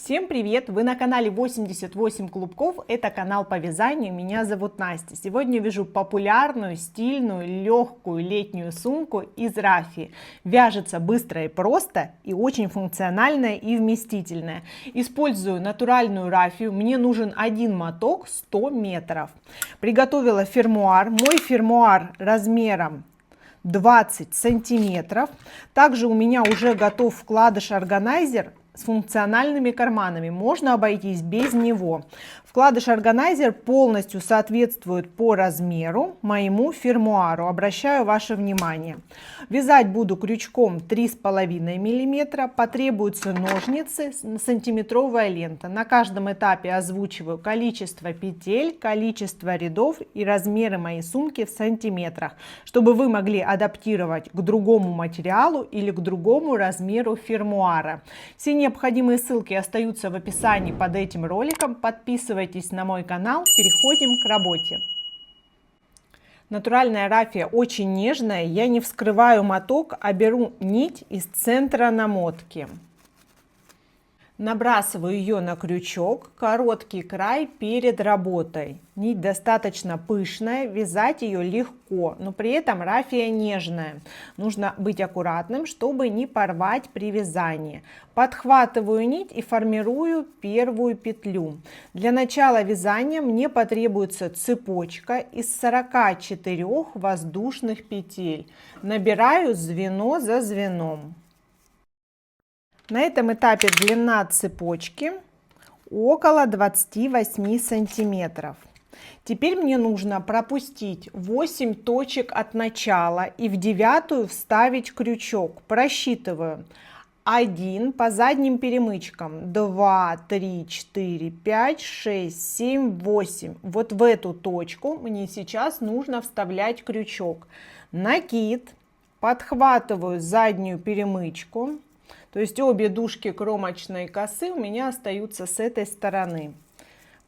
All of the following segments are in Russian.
Всем привет! Вы на канале 88 клубков. Это канал по вязанию. Меня зовут Настя. Сегодня вяжу популярную, стильную, легкую летнюю сумку из рафии. Вяжется быстро и просто, и очень функциональная и вместительная. Использую натуральную рафию. Мне нужен один моток 100 метров. Приготовила фермуар. Мой фермуар размером 20 сантиметров. Также у меня уже готов вкладыш-органайзер с функциональными карманами. Можно обойтись без него. Вкладыш-органайзер полностью соответствует по размеру моему фермуару. Обращаю ваше внимание. Вязать буду крючком 3,5 мм. Потребуются ножницы, сантиметровая лента. На каждом этапе озвучиваю количество петель, количество рядов и размеры моей сумки в сантиметрах, чтобы вы могли адаптировать к другому материалу или к другому размеру фермуара. Все необходимые ссылки остаются в описании под этим роликом. Подписывайтесь на мой канал. Переходим к работе. Натуральная рафия очень нежная. Я не вскрываю моток, а беру нить из центра намотки. Набрасываю ее на крючок, короткий край перед работой. Нить достаточно пышная, вязать ее легко, но при этом рафия нежная. Нужно быть аккуратным, чтобы не порвать при вязании. Подхватываю нить и формирую первую петлю. Для начала вязания мне потребуется цепочка из 44 воздушных петель. Набираю звено за звеном. На этом этапе длина цепочки около 28 сантиметров. Теперь мне нужно пропустить 8 точек от начала и в 9-ю вставить крючок. Просчитываю: 1 по задним перемычкам, 2, 3, 4, 5, 6, 7, 8. Вот в эту точку мне сейчас нужно вставлять крючок. Накид, подхватываю заднюю перемычку. То есть обе дужки кромочной косы у меня остаются с этой стороны.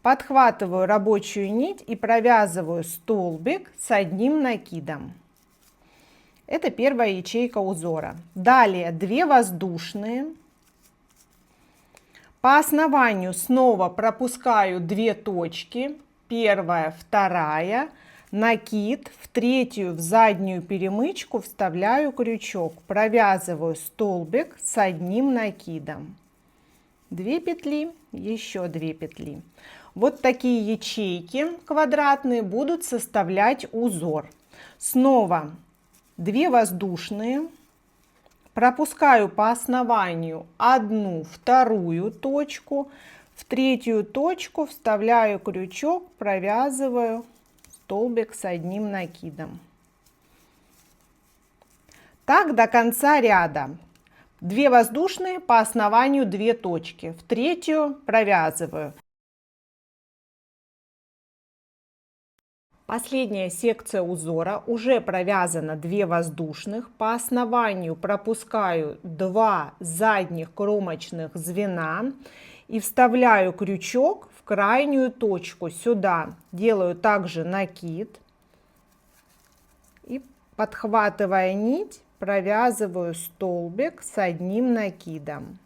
Подхватываю рабочую нить и провязываю столбик с одним накидом. Это первая ячейка узора. Далее 2 воздушные. По основанию снова пропускаю 2 точки. Первая, вторая. Накид, в 3-ю в заднюю перемычку вставляю крючок, провязываю столбик с одним накидом. 2 петли, еще 2 петли. Вот такие ячейки квадратные будут составлять узор. Снова 2 воздушные, пропускаю по основанию 1, вторую точку, в 3-ю точку вставляю крючок, провязываю столбик с одним накидом. Так до конца ряда. 2 воздушные, по основанию 2 точки, в 3-ю провязываю. Последняя секция узора уже провязана 2 воздушных, по основанию пропускаю 2 задних кромочных звена и вставляю крючок в крайнюю точку. Сюда делаю также накид и, подхватывая нить, провязываю столбик с одним накидом.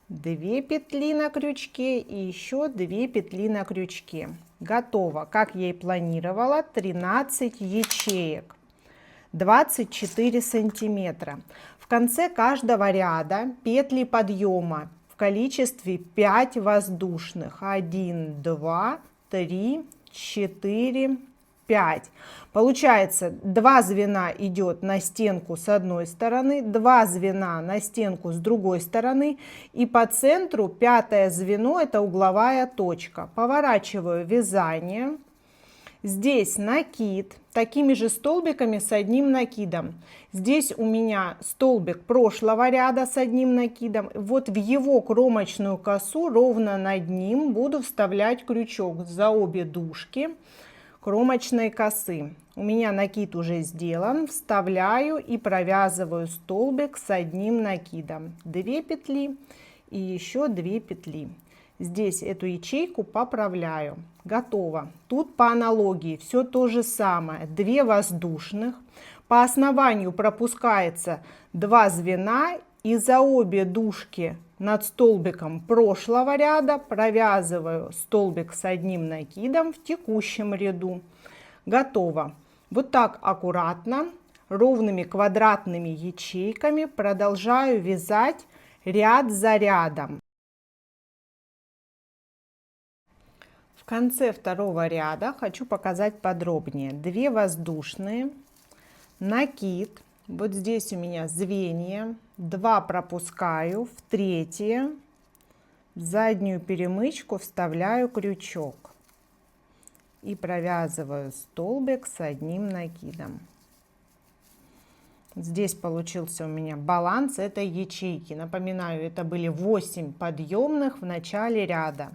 2 петли на крючке и еще 2 петли на крючке. Готово. Как я и планировала, 13 ячеек, 24 сантиметра. В конце каждого ряда петли подъема в количестве 5 воздушных. 1, 2, 3, 4, 5. Получается, 2 звена идет на стенку с одной стороны, 2 звена на стенку с другой стороны, и по центру 5-е звено — это угловая точка. Поворачиваю вязание. Здесь накид такими же столбиками с одним накидом. Здесь у меня столбик прошлого ряда с одним накидом. Вот в его кромочную косу ровно над ним буду вставлять крючок за обе дужки кромочной косы. У меня накид уже сделан. Вставляю и провязываю столбик с одним накидом. 2 петли и еще 2 петли. Здесь эту ячейку поправляю. Готово. Тут по аналогии все то же самое. 2 воздушных. По основанию пропускается 2 звена и за обе дужки над столбиком прошлого ряда, провязываю столбик с одним накидом в текущем ряду. Готово. Вот так аккуратно, ровными квадратными ячейками продолжаю вязать ряд за рядом. В конце второго ряда хочу показать подробнее. 2 воздушные, накид. Вот здесь у меня звенья, 2 пропускаю, в третье, в заднюю перемычку вставляю крючок и провязываю столбик с одним накидом. Здесь получился у меня баланс этой ячейки. Напоминаю, это были 8 подъемных в начале ряда.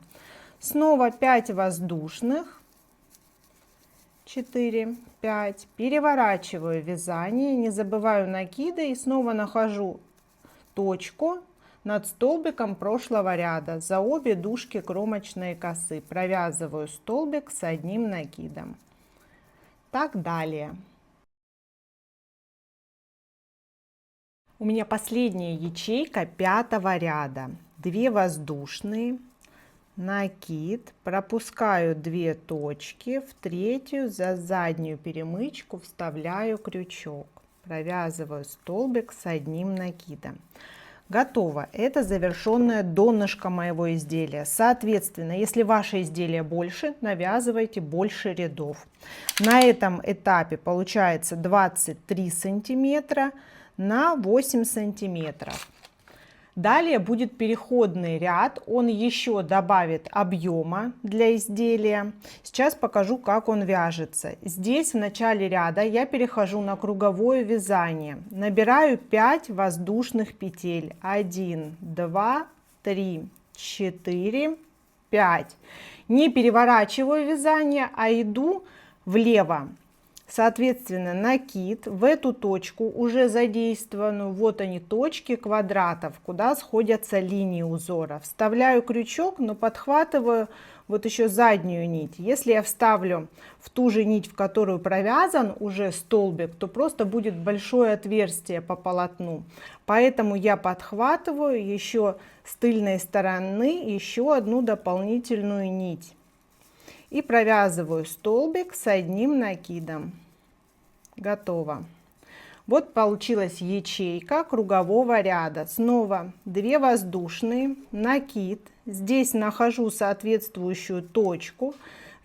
Снова 5 воздушных. 4, 5, переворачиваю вязание, не забываю накиды и снова нахожу точку над столбиком прошлого ряда за обе дужки кромочной косы, провязываю столбик с одним накидом. Так далее. У меня последняя ячейка 5-го ряда, 2 воздушные, накид, пропускаю 2 точки, в третью за заднюю перемычку вставляю крючок, провязываю столбик с одним накидом. Готово. Это завершенное донышко моего изделия. Соответственно, если ваше изделие больше, навязывайте больше рядов. На этом этапе получается 23 сантиметра на 8 сантиметров. Далее будет переходный ряд, он еще добавит объема для изделия. Сейчас покажу, как он вяжется. Здесь в начале ряда я перехожу на круговое вязание. Набираю 5 воздушных петель. 1, 2, 3, 4, 5. Не переворачиваю вязание, а иду влево. Соответственно, накид в эту точку уже задействованную, вот они точки квадратов, куда сходятся линии узора. Вставляю крючок, но подхватываю вот еще заднюю нить. Если я вставлю в ту же нить, в которую провязан уже столбик, то просто будет большое отверстие по полотну. Поэтому я подхватываю еще с тыльной стороны еще одну дополнительную нить. И провязываю столбик с одним накидом. Готово. Вот получилась ячейка кругового ряда. Снова 2 воздушные, накид. Здесь нахожу соответствующую точку.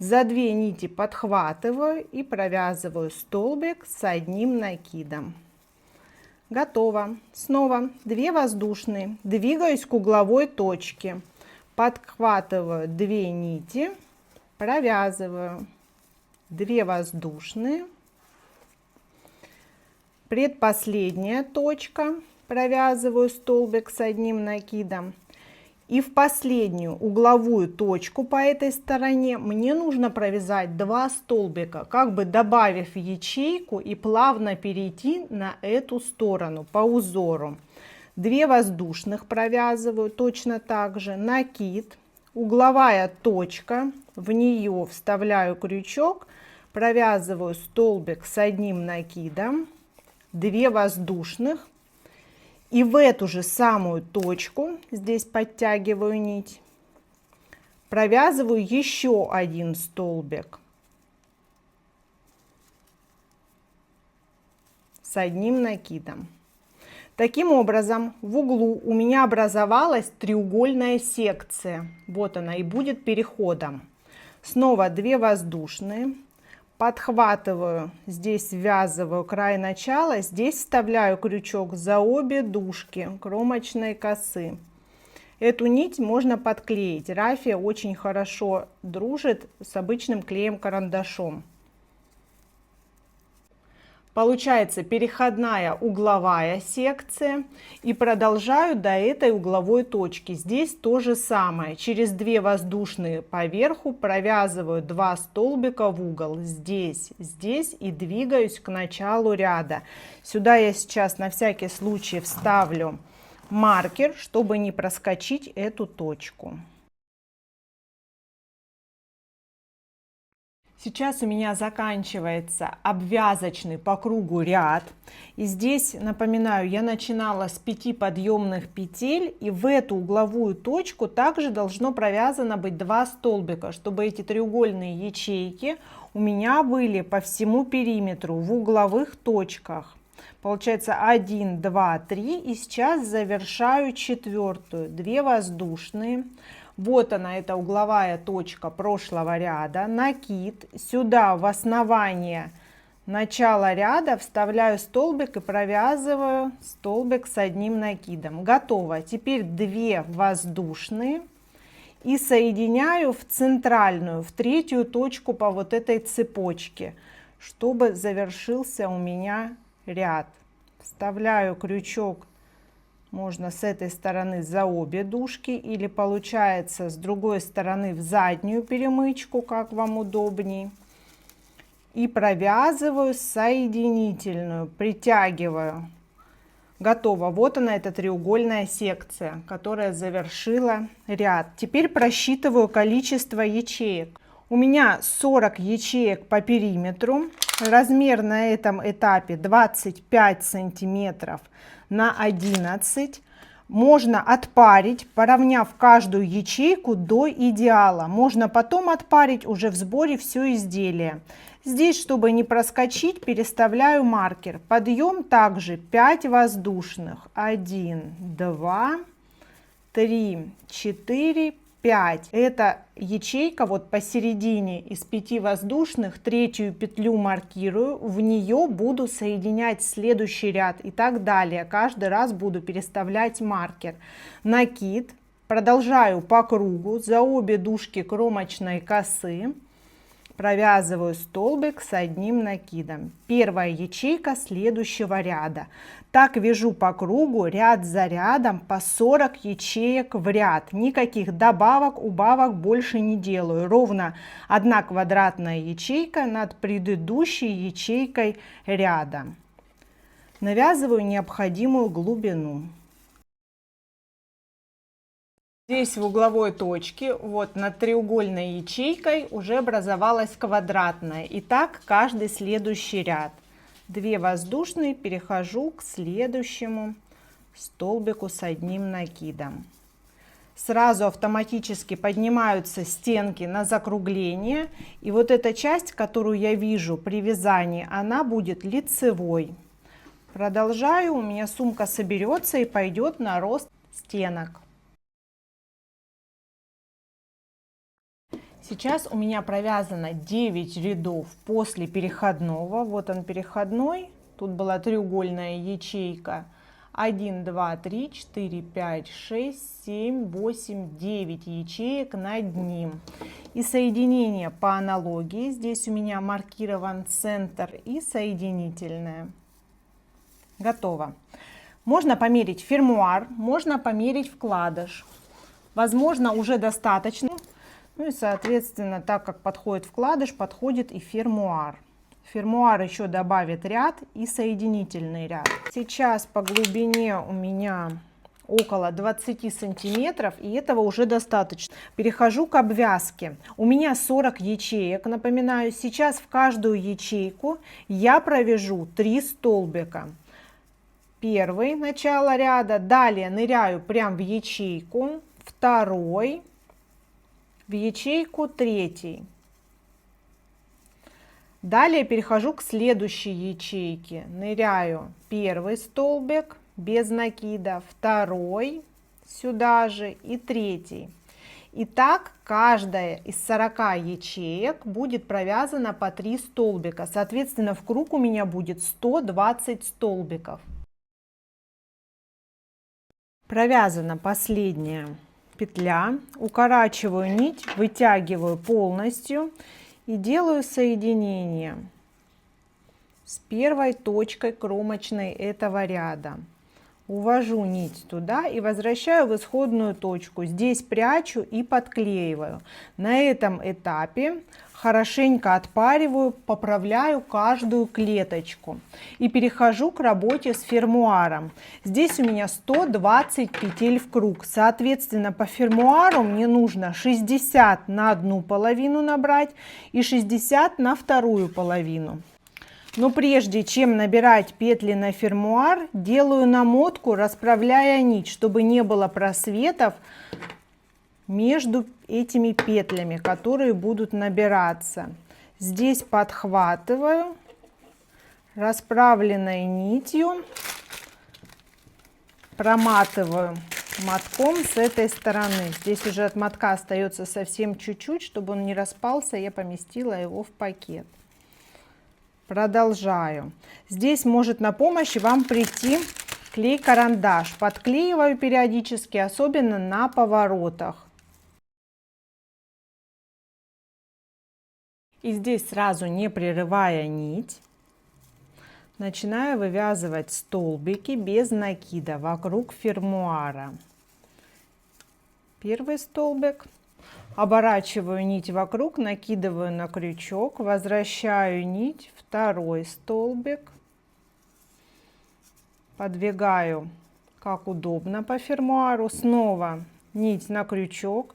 За 2 нити подхватываю и провязываю столбик с одним накидом. Готово. Снова 2 воздушные. Двигаюсь к угловой точке. Подхватываю 2 нити. Провязываю 2 воздушные, предпоследняя точка, провязываю столбик с одним накидом, и в последнюю угловую точку по этой стороне мне нужно провязать 2 столбика, как бы добавив ячейку и плавно перейти на эту сторону по узору. 2 воздушных провязываю точно так же, накид, угловая точка, в нее вставляю крючок, провязываю столбик с одним накидом, 2 воздушных, и в эту же самую точку, здесь подтягиваю нить, провязываю еще 1 столбик с одним накидом. Таким образом, в углу у меня образовалась треугольная секция. Вот она и будет переходом. Снова 2 воздушные. Подхватываю, здесь ввязываю край начала, здесь вставляю крючок за обе дужки кромочной косы. Эту нить можно подклеить. Рафия очень хорошо дружит с обычным клеем-карандашом. Получается переходная угловая секция, и продолжаю до этой угловой точки. Здесь то же самое. Через 2 воздушные поверху провязываю 2 столбика в угол. Здесь, здесь и двигаюсь к началу ряда. Сюда я сейчас на всякий случай вставлю маркер, чтобы не проскочить эту точку. Сейчас у меня заканчивается обвязочный по кругу ряд. И здесь, напоминаю, я начинала с 5 подъемных петель, и в эту угловую точку также должно провязано быть 2 столбика, чтобы эти треугольные ячейки у меня были по всему периметру в угловых точках. Получается 1, 2, 3, и сейчас завершаю четвертую, 2 воздушные. Вот она, эта угловая точка прошлого ряда, накид, сюда в основание начала ряда вставляю столбик и провязываю столбик с одним накидом. Готово. Теперь 2 воздушные и соединяю в центральную, в третью точку по вот этой цепочке, чтобы завершился у меня ряд. Вставляю крючок. Можно с этой стороны за обе дужки, или получается с другой стороны в заднюю перемычку, как вам удобней. И провязываю соединительную, притягиваю. Готово. Вот она, эта треугольная секция, которая завершила ряд. Теперь просчитываю количество ячеек. У меня 40 ячеек по периметру. Размер на этом этапе 25 сантиметров на 11. Можно отпарить, поравняв каждую ячейку до идеала. Можно потом отпарить уже в сборе все изделие. Здесь, чтобы не проскочить, переставляю маркер. Подъем также 5 воздушных. 1, 2, 3, 4, 5. Эта ячейка вот посередине из 5 воздушных, третью петлю маркирую, в нее буду соединять следующий ряд и так далее. Каждый раз буду переставлять маркер. Накид. Продолжаю по кругу за обе дужки кромочной косы. Провязываю столбик с одним накидом. Первая ячейка следующего ряда. Так вяжу по кругу ряд за рядом по 40 ячеек в ряд. Никаких добавок, убавок больше не делаю. Ровно 1 квадратная ячейка над предыдущей ячейкой ряда. Навязываю необходимую глубину. Здесь в угловой точке, вот над треугольной ячейкой уже образовалась квадратная. И так каждый следующий ряд. 2 воздушные, перехожу к следующему столбику с одним накидом. Сразу автоматически поднимаются стенки на закругление. И вот эта часть, которую я вижу при вязании, она будет лицевой. Продолжаю, у меня сумка соберется и пойдет на рост стенок. Сейчас у меня провязано 9 рядов после переходного. Вот он переходной. Тут была треугольная ячейка. 1, 2, 3, 4, 5, 6, 7, 8, 9 ячеек над ним. И соединение по аналогии. Здесь у меня маркирован центр и соединительное. Готово. Можно померить фермуар, можно померить вкладыш. Возможно, уже достаточно. Ну и, соответственно, так как подходит вкладыш, подходит и фермуар. Фермуар еще добавит ряд и соединительный ряд. Сейчас по глубине у меня около 20 сантиметров, и этого уже достаточно. Перехожу к обвязке. У меня 40 ячеек, напоминаю. Сейчас в каждую ячейку я провяжу 3 столбика. Первый, начало ряда, далее ныряю прям в ячейку, второй, в ячейку третий. Далее перехожу к следующей ячейке, ныряю первый столбик без накида, второй сюда же и третий. И так каждая из 40 ячеек будет провязана по 3 столбика. Соответственно, в круг у меня будет 120 столбиков. Провязана последняя петля, укорачиваю нить, вытягиваю полностью и делаю соединение с первой точкой кромочной этого ряда. увожу нить туда и возвращаю в исходную точку. Здесь прячу и подклеиваю. На этом этапе хорошенько отпариваю, поправляю каждую клеточку и перехожу к работе с фермуаром. Здесь у меня 120 петель в круг. Соответственно, по фермуару мне нужно 60 на одну половину набрать и 60 на вторую половину. Но прежде чем набирать петли на фермуар, делаю намотку, расправляя нить, чтобы не было просветов между этими петлями, которые будут набираться. Здесь подхватываю расправленной нитью, проматываю мотком с этой стороны. Здесь уже от мотка остается совсем чуть-чуть, чтобы он не распался, я поместила его в пакет. Продолжаю. Здесь может на помощь вам прийти клей-карандаш. Подклеиваю периодически, особенно на поворотах. И здесь сразу, не прерывая нить, начинаю вывязывать столбики без накида вокруг фермуара. Первый столбик. Оборачиваю нить вокруг, накидываю на крючок, возвращаю нить, второй столбик, подвигаю как удобно по фермуару, снова нить на крючок,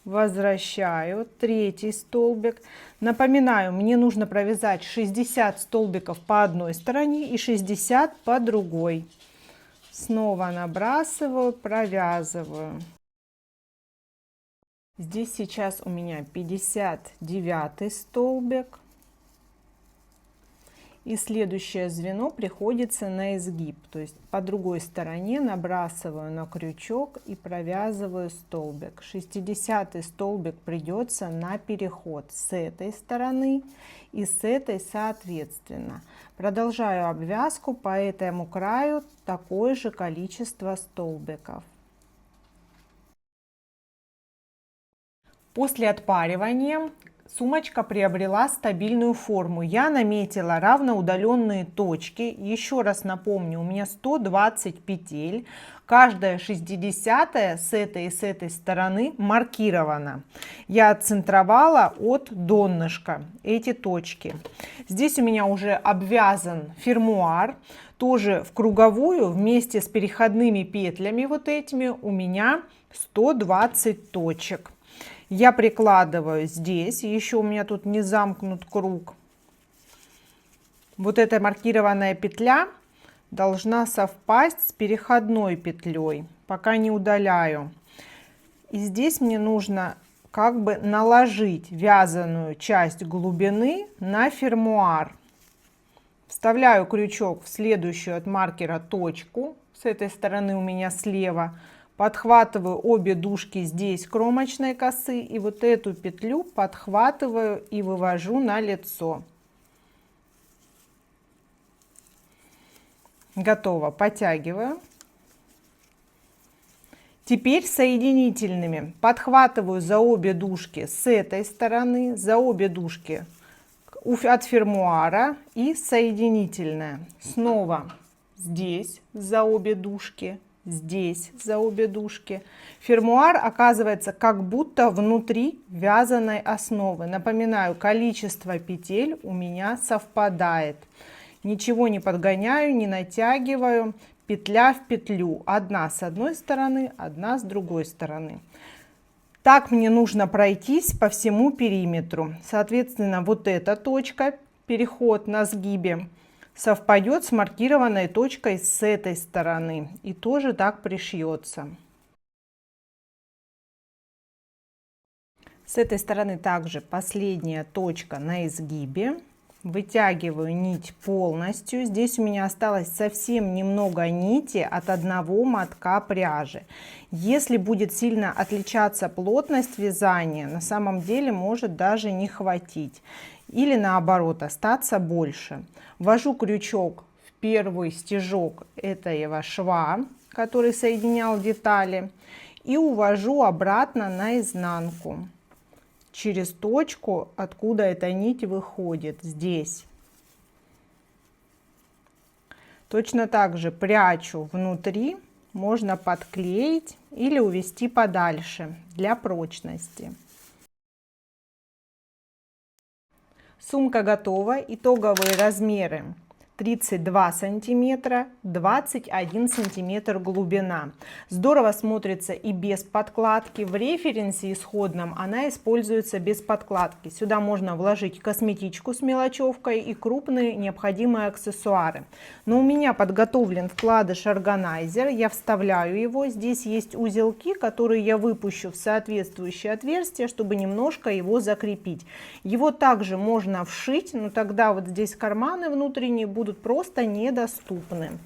возвращаю, третий столбик. Напоминаю, мне нужно провязать 60 столбиков по одной стороне и 60 по другой. Снова набрасываю, провязываю. Здесь сейчас у меня 59 столбик. И следующее звено приходится на изгиб. То есть по другой стороне набрасываю на крючок и провязываю столбик. 60 столбик придется на переход с этой стороны и с этой соответственно. Продолжаю обвязку по этому краю, такое же количество столбиков. После отпаривания сумочка приобрела стабильную форму. Я наметила равноудаленные точки. Еще раз напомню, у меня 120 петель. Каждая 60-я с этой и с этой стороны маркирована. Я отцентровала от донышка эти точки. Здесь у меня уже обвязан фермуар. Тоже в круговую вместе с переходными петлями вот этими у меня 120 точек. Я прикладываю здесь, еще у меня тут не замкнут круг. Вот эта маркированная петля должна совпасть с переходной петлей, пока не удаляю. И здесь мне нужно как бы наложить вязаную часть глубины на фермуар. Вставляю крючок в следующую от маркера точку, с этой стороны у меня слева. Подхватываю обе дужки здесь кромочной косы и вот эту петлю подхватываю и вывожу на лицо. Готово. Подтягиваю. Теперь соединительными подхватываю за обе дужки с этой стороны, за обе дужки от фермуара и соединительная. Снова здесь за обе дужки. Здесь за обе дужки. Фермуар оказывается как будто внутри вязаной основы. Напоминаю, количество петель у меня совпадает. Ничего не подгоняю, не натягиваю. Петля в петлю. Одна с одной стороны, одна с другой стороны. Так мне нужно пройтись по всему периметру. Соответственно, вот эта точка, переход на сгибе, совпадет с маркированной точкой с этой стороны и тоже так пришьется. С этой стороны также последняя точка на изгибе. Вытягиваю нить полностью. Здесь у меня осталось совсем немного нити от одного мотка пряжи. Если будет сильно отличаться плотность вязания, на самом деле может даже не хватить. Или наоборот, остаться больше. Ввожу крючок в первый стежок этого шва, который соединял детали, и увожу обратно на изнанку через точку, откуда эта нить выходит, здесь. Точно так же прячу внутри можно подклеить или увести подальше для прочности. Сумка готова. Итоговые размеры: 32 сантиметра, 21 сантиметр глубина. Здорово смотрится и без подкладки. В референсе исходном она используется без подкладки. Сюда можно вложить косметичку с мелочевкой и крупные необходимые аксессуары. Но у меня подготовлен вкладыш-органайзер. Я вставляю его. Здесь есть узелки, которые я выпущу в соответствующее отверстие, чтобы немножко его закрепить. Его также можно вшить, но тогда вот здесь карманы внутренние будут просто недоступны.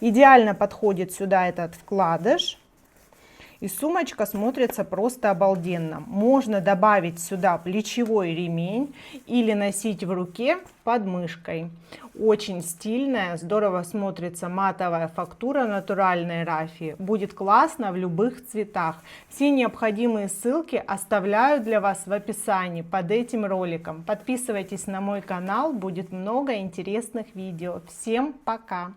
Идеально подходит сюда этот вкладыш. И сумочка смотрится просто обалденно. Можно добавить сюда плечевой ремень или носить в руке под мышкой. Очень стильная, здорово смотрится матовая фактура натуральной рафии. Будет классно в любых цветах. Все необходимые ссылки оставляю для вас в описании под этим роликом. Подписывайтесь на мой канал, будет много интересных видео. Всем пока!